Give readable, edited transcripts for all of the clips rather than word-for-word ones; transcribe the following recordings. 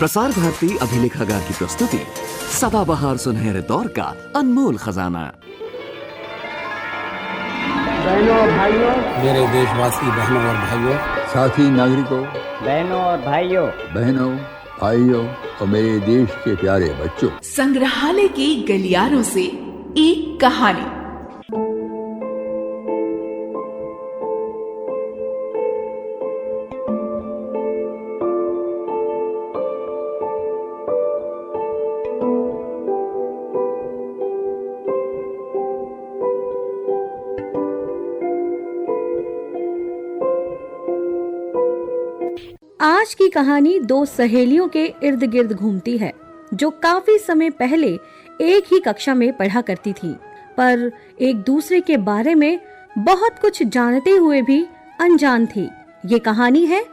प्रसार भारती अभिलेखागार की प्रस्तुति सदाबहार सुनहरे दौर का अनमोल खजाना। बहनों और भाइयों, मेरे देशवासी बहनों और भाइयों, साथी नागरिकों, बहनों और भाइयों, बहनों भाइयों और मेरे देश के प्यारे बच्चों, संग्रहालय के गलियारों से एक कहानी। आज की कहानी दो सहेलियों के इर्द गिर्द घूमती है जो काफी समय पहले एक ही कक्षा में पढ़ा करती थी, पर एक दूसरे के बारे में बहुत कुछ जानते हुए भी अनजान थी। ये कहानी है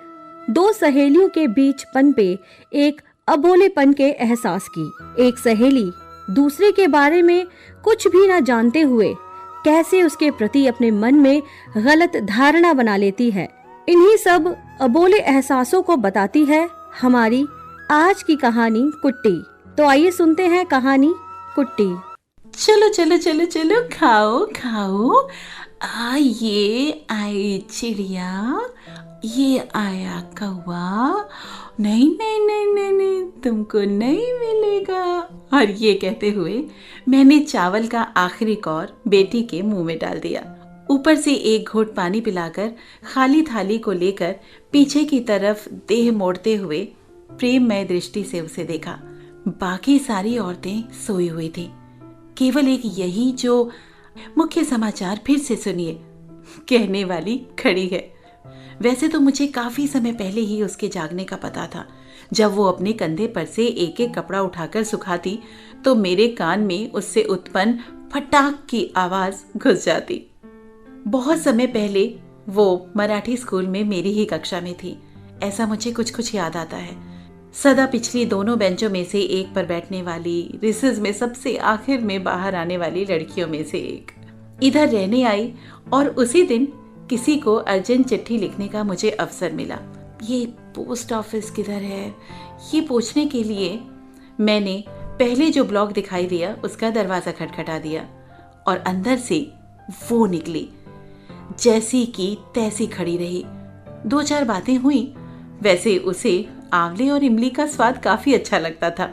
दो सहेलियों के बीच पनपे एक अबोलेपन के एहसास की। एक सहेली दूसरे के बारे में कुछ भी न जानते हुए कैसे उसके प्रति अपने मन में गलत धारणा बना लेती है। इन्हीं सब अबोले एहसासों को बताती है हमारी आज की कहानी कुट्टी। तो आइए सुनते हैं कहानी कुट्टी। चलो चलो चलो चलो, खाओ खाओ। ये आई चिड़िया, ये आया कौवा। नहीं नहीं नहीं नहीं नहीं, तुमको नहीं मिलेगा। और ये कहते हुए मैंने चावल का आखिरी कौर बेटी के मुंह में डाल दिया। ऊपर से एक घोट पानी पिलाकर खाली थाली को लेकर पीछे की तरफ देह मोड़ते हुए प्रेममय दृष्टि से उसे देखा। बाकी सारी औरतें सोई हुई थी, केवल एक यही जो मुख्य समाचार फिर से सुनिए कहने वाली खड़ी है। वैसे तो मुझे काफी समय पहले ही उसके जागने का पता था। जब वो अपने कंधे पर से एक एक कपड़ा उठाकर सुखाती तो मेरे कान में उससे उत्पन्न फटाक की आवाज घुस जाती। बहुत समय पहले वो मराठी स्कूल में मेरी ही कक्षा में थी, ऐसा मुझे कुछ कुछ याद आता है। सदा पिछली दोनों बेंचों में से एक पर बैठने वाली, रिसेस में सबसे आखिर में बाहर आने वाली लड़कियों में से एक इधर रहने आई और उसी दिन किसी को अर्जेंट चिट्ठी लिखने का मुझे अवसर मिला। ये पोस्ट ऑफिस किधर है, ये पूछने के लिए मैंने पहले जो ब्लॉक दिखाई दिया उसका दरवाजा खटखटा दिया और अंदर से वो निकली। जैसी की तैसी खड़ी रही। दो चार बातें हुई। वैसे उसे आंवले और इमली का स्वाद काफी अच्छा लगता था।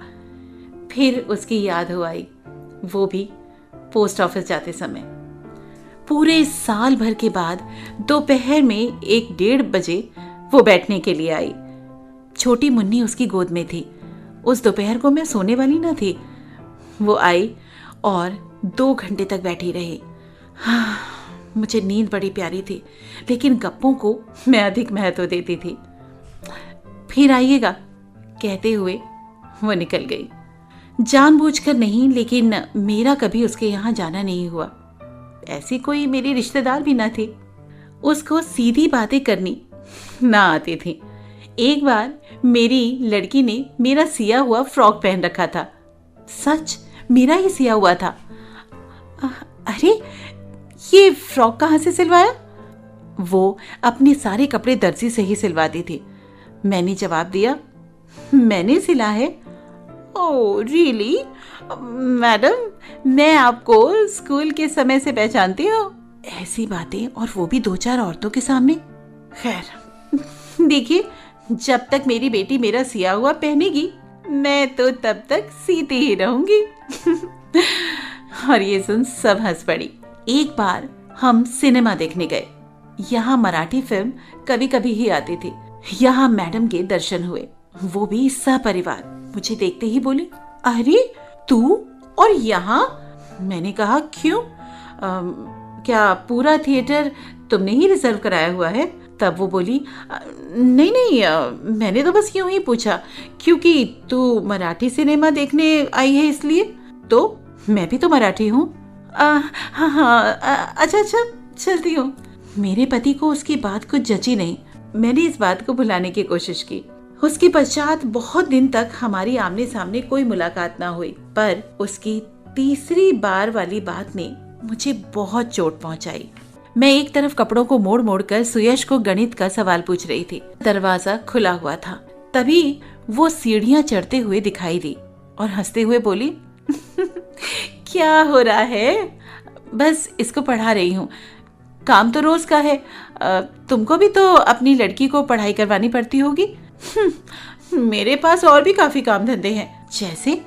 फिर उसकी याद हो आई, वो भी पोस्ट ऑफिस जाते समय। पूरे साल भर के बाद दोपहर में 1-1:30 बजे वो बैठने के लिए आई। छोटी मुन्नी उसकी गोद में थी। उस दोपहर को मैं सोने वाली न थी। वो आई और 2 घंटे तक बैठी रही। मुझे नींद बड़ी प्यारी थी, लेकिन गप्पों को मैं अधिक महत्व देती थी। फिर आइएगा कहते हुए वो निकल गई। जानबूझकर नहीं, लेकिन मेरा कभी उसके यहाँ जाना नहीं हुआ। ऐसी कोई मेरी रिश्तेदार भी ना थी। उसको सीधी बातें करनी ना आती थी। एक बार मेरी लड़की ने मेरा सिया हुआ फ्रॉक पहन रखा था। सच मेरा ही सिया हुआ था। अरे ये फ्रॉक कहाँ से सिलवाया? वो अपने सारे कपड़े दर्जी से ही सिलवाती थी। मैंने जवाब दिया, मैंने सिला है। ओह रियली मैडम, मैं आपको स्कूल के समय से पहचानती हूँ। ऐसी बातें, और वो भी 2-4 औरतों के सामने। खैर देखिए, जब तक मेरी बेटी मेरा सिया हुआ पहनेगी मैं तो तब तक सीती ही रहूंगी। और ये सुन सब हंस पड़ी। एक बार हम सिनेमा देखने गए। यहाँ मराठी फिल्म कभी कभी ही आती थी। यहाँ मैडम के दर्शन हुए, वो भी सपरिवार। मुझे देखते ही बोले, अरे तू और यहाँ? मैंने कहा क्यों, क्या पूरा थिएटर तुमने ही रिजर्व कराया हुआ है? तब वो बोली, नहीं नहीं, मैंने तो बस यूं ही पूछा, क्योंकि तू मराठी सिनेमा देखने आई है इसलिए। तो मैं भी तो मराठी हूँ। हाँ, अच्छा चलती हूँ। मेरे पति को उसकी बात कुछ जची नहीं। मैंने इस बात को भुलाने की कोशिश की। उसके पश्चात बहुत दिन तक हमारी आमने सामने कोई मुलाकात ना हुई, पर उसकी तीसरी बार वाली बात ने मुझे बहुत चोट पहुंचाई। मैं एक तरफ कपड़ों को मोड़ मोड़ कर सुयश को गणित का सवाल पूछ रही थी। दरवाजा खुला हुआ था। तभी वो सीढ़ियां चढ़ते हुए दिखाई दी और हंसते हुए बोली, क्या हो रहा है? बस इसको पढ़ा रही हूँ, काम तो रोज का है। तुमको भी तो अपनी लड़की को पढ़ाई करवानी पड़ती होगी। मेरे पास और भी काफी काम धंधे हैं। जैसे?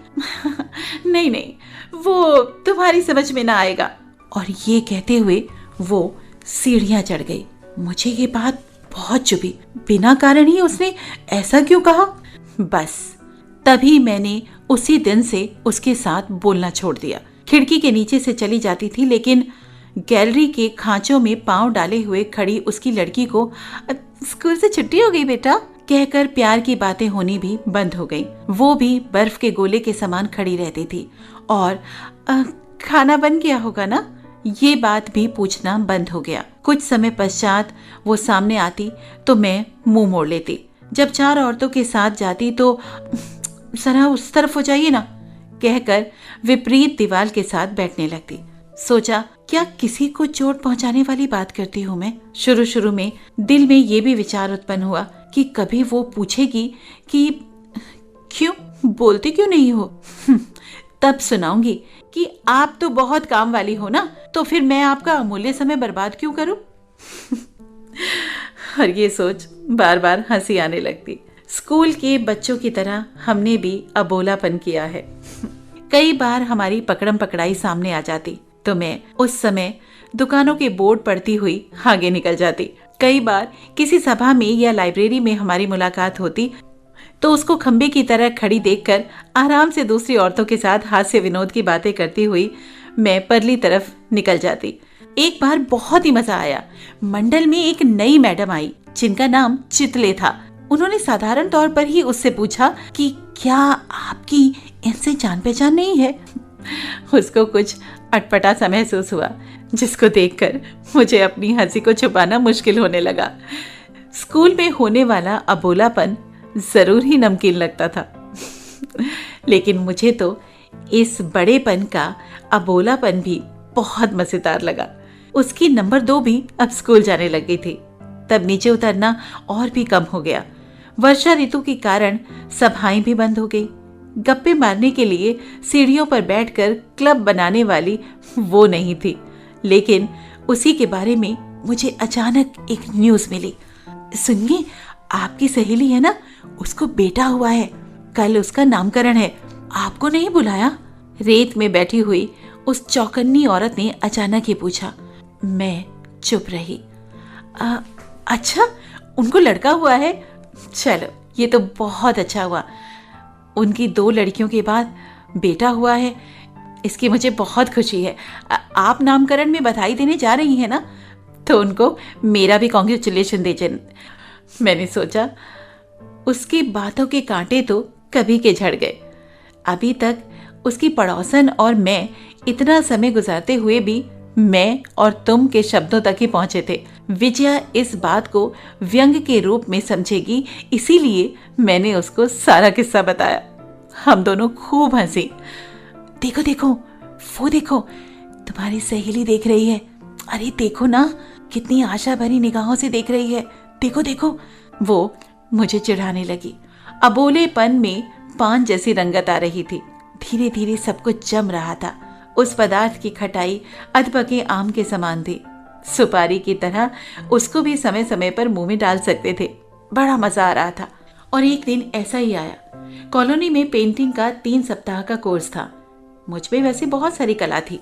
नहीं नहीं, वो तुम्हारी समझ में ना आएगा। और ये कहते हुए वो सीढ़ियां चढ़ गई। मुझे ये बात बहुत चुभी। बिना कारण ही उसने ऐसा क्यों कहा? बस तभी मैंने उसी दिन से उसके साथ बोलना छोड़ दिया। खिड़की के नीचे से चली जाती थी, लेकिन गैलरी के खांचों में पांव डाले हुए खड़ी उसकी लड़की को स्कूल से छुट्टी हो गई बेटा कहकर प्यार की बातें होनी भी बंद हो गई। वो भी बर्फ के गोले के समान खड़ी रहती थी और खाना बन गया होगा ना, ये बात भी पूछना बंद हो गया। कुछ समय पश्चात वो सामने आती तो मैं मुंह मोड़ लेती। जब 4 औरतों के साथ जाती तो जरा उस तरफ हो जाइए ना कहकर विपरीत दीवार के साथ बैठने लगती। सोचा, क्या किसी को चोट पहुंचाने वाली बात करती हूँ मैं? शुरू में दिल में ये भी विचार उत्पन्न हुआ कि कभी वो पूछेगी कि क्यों बोलती क्यों नहीं हो। तब सुनाऊंगी कि आप तो बहुत काम वाली हो ना, तो फिर मैं आपका अमूल्य समय बर्बाद क्यों करूं? और ये सोच बार बार हंसी आने लगती। स्कूल के बच्चों की तरह हमने भी अबोलापन किया है। कई बार हमारी पकड़म पकड़ाई सामने आ जाती तो मैं उस समय दुकानों के बोर्ड पढ़ती हुई आगे निकल जाती। कई बार किसी सभा में या लाइब्रेरी में हमारी मुलाकात होती तो उसको खंबे की तरह खड़ी देखकर आराम से दूसरी औरतों के साथ हास्य विनोद की बातें करती हुई मैं परली तरफ निकल जाती। एक बार बहुत ही मजा आया। मंडल में एक नई मैडम आई जिनका नाम चितले था। उन्होंने साधारण तौर पर ही उससे पूछा कि क्या आपकी इनसे जान पहचान नहीं है? उसको कुछ अटपटा सा महसूस हुआ, जिसको देखकर मुझे अपनी हंसी को छुपाना मुश्किल होने लगा। स्कूल में होने वाला अबोलापन जरूर ही नमकीन लगता था, लेकिन मुझे तो इस बड़ेपन का अबोलापन भी बहुत मजेदार लगा। उसकी नंबर 2 भी अब स्कूल जाने लग गई थी। तब नीचे उतरना और भी कम हो गया। वर्षा ऋतु के कारण सभाएं भी बंद हो गई। गप्पे मारने के लिए सीढ़ियों पर बैठकर क्लब बनाने वाली वो नहीं थी। लेकिन उसी के बारे में मुझे अचानक एक न्यूज मिली। सुनिए, आपकी सहेली है ना, उसको बेटा हुआ है। कल उसका नामकरण है। आपको नहीं बुलाया? रेत में बैठी हुई उस चौकन्नी औरत ने अचानक ही पूछा। मैं चुप रही। अच्छा, उनको लड़का हुआ है? चलो, ये तो बहुत अच्छा हुआ। उनकी 2 लड़कियों के बाद बेटा हुआ है, इसकी मुझे बहुत खुशी है। आप नामकरण में बधाई देने जा रही हैं ना, तो उनको मेरा भी कॉन्ग्रेचुलेशन दीजिए। मैंने सोचा, उसकी बातों के कांटे तो कभी के झड़ गए। अभी तक उसकी पड़ोसन और मैं इतना समय गुजारते हुए भी मैं और तुम के शब्दों तक ही पहुंचे थे। विजया इस बात को व्यंग के रूप में समझेगी, इसीलिए मैंने उसको सारा किस्सा बताया। हम दोनों खूब हंसी। देखो देखो, वो देखो, तुम्हारी सहेली देख रही है। अरे देखो ना, कितनी आशा भरी निगाहों से देख रही है। देखो देखो। वो मुझे चिढ़ाने लगी। अबोलेपन में पान जैसी रंगत आ रही थी। धीरे धीरे सब कुछ जम रहा था। उस पदार्थ की खटाई अधपके आम के समान थी। सुपारी की तरह उसको भी समय समय पर मुंह में डाल सकते थे। बड़ा मजा आ रहा था। और एक दिन ऐसा ही आया। कॉलोनी में पेंटिंग का 3 सप्ताह का कोर्स था। मुझ में वैसे बहुत सारी कला थी।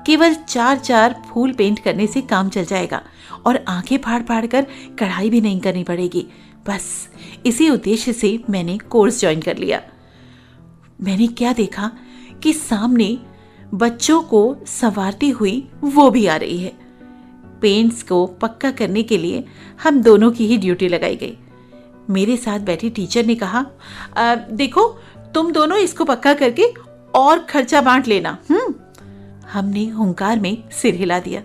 केवल 4 फूल पेंट करने से काम चल जाएगा और आंखें फाड़ फाड़ कर कढ़ाई भी नहीं करनी पड़ेगी। बस इसी उद्देश्य से मैंने कोर्स ज्वाइन कर लिया। मैंने क्या देखा कि सामने बच्चों को संवारती हुई वो भी आ रही है। पेंट्स को पक्का करने के लिए हम दोनों की ही ड्यूटी लगाई गई। मेरे साथ बैठी टीचर ने कहा, देखो, तुम दोनों इसको पक्का करके और खर्चा बांट लेना। हमने हुंकार में सिर हिला दिया।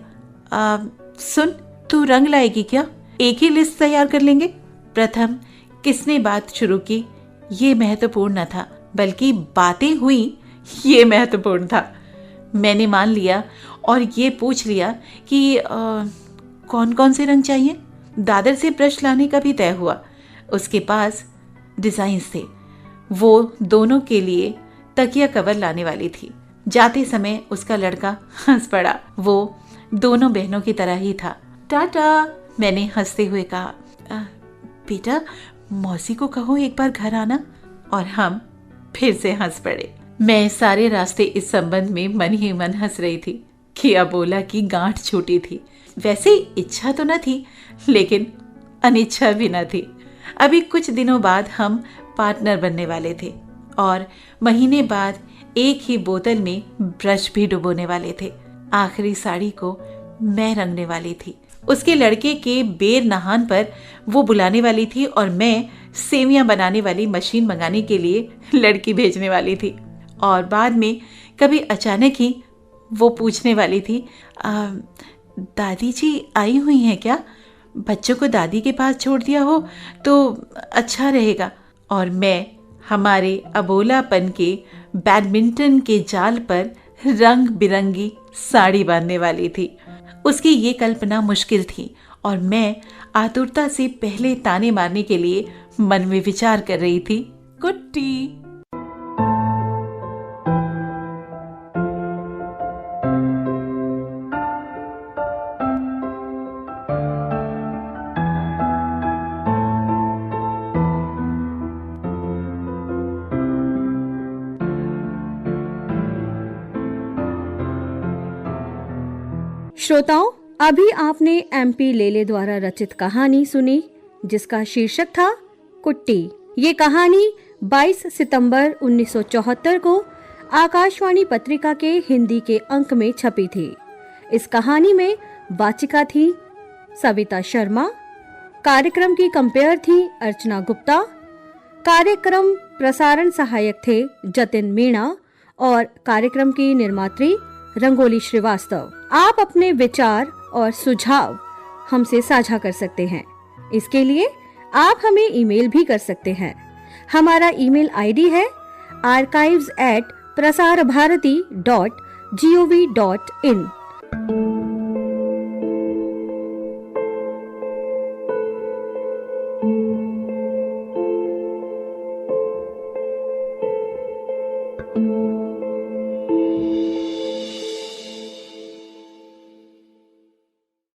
सुन, तू रंग लाएगी क्या? एक ही लिस्ट तैयार कर लेंगे। प्रथम किसने बात शुरू की ये महत्वपूर्ण न था, बल्कि बातें हुई ये महत्वपूर्ण था। मैंने मान लिया और ये पूछ लिया कि कौन कौन से रंग चाहिए। दादर से ब्रश लाने का भी तय हुआ। उसके पास डिजाइन्स थे। वो दोनों के लिए तकिया कवर लाने वाली थी। जाते समय उसका लड़का हंस पड़ा। वो दोनों बहनों की तरह ही था। टाटा, मैंने हंसते हुए कहा। बेटा, मौसी को कहो एक बार घर आना। और हम फिर से हंस पड़े। मैं सारे रास्ते इस संबंध में मन ही मन हंस रही थी कि अबोला की गांठ छूटी थी। वैसे इच्छा तो न थी, लेकिन अनिच्छा भी न थी। अभी कुछ दिनों बाद हम पार्टनर बनने वाले थे और महीने बाद एक ही बोतल में ब्रश भी डुबोने वाले थे। आखिरी साड़ी को मैं रंगने वाली थी। उसके लड़के के बेर नहान पर वो बुलाने वाली थी और मैं सेवियां बनाने वाली मशीन मंगाने के लिए लड़की भेजने वाली थी। और बाद में कभी अचानक ही वो पूछने वाली थी, दादी जी आई हुई हैं क्या? बच्चों को दादी के पास छोड़ दिया हो तो अच्छा रहेगा। और मैं हमारे अबोलापन के बैडमिंटन के जाल पर रंग बिरंगी साड़ी बांधने वाली थी। उसकी ये कल्पना मुश्किल थी और मैं आतुरता से पहले ताने मारने के लिए मन में विचार कर रही थी। कुट्टी। श्रोताओं, अभी आपने MP लेले द्वारा रचित कहानी सुनी जिसका शीर्षक था कुट्टी। ये कहानी 22 सितंबर 1974 को आकाशवाणी पत्रिका के हिंदी के अंक में छपी थी। इस कहानी में वाचिका थी सविता शर्मा, कार्यक्रम की कंपेयर थी अर्चना गुप्ता, कार्यक्रम प्रसारण सहायक थे जतिन मीणा और कार्यक्रम की निर्मात्री रंगोली श्रीवास्तव। आप अपने विचार और सुझाव हमसे साझा कर सकते हैं। इसके लिए आप हमें ईमेल भी कर सकते हैं। हमारा ईमेल आईडी है archives@prasarbharati.gov.in।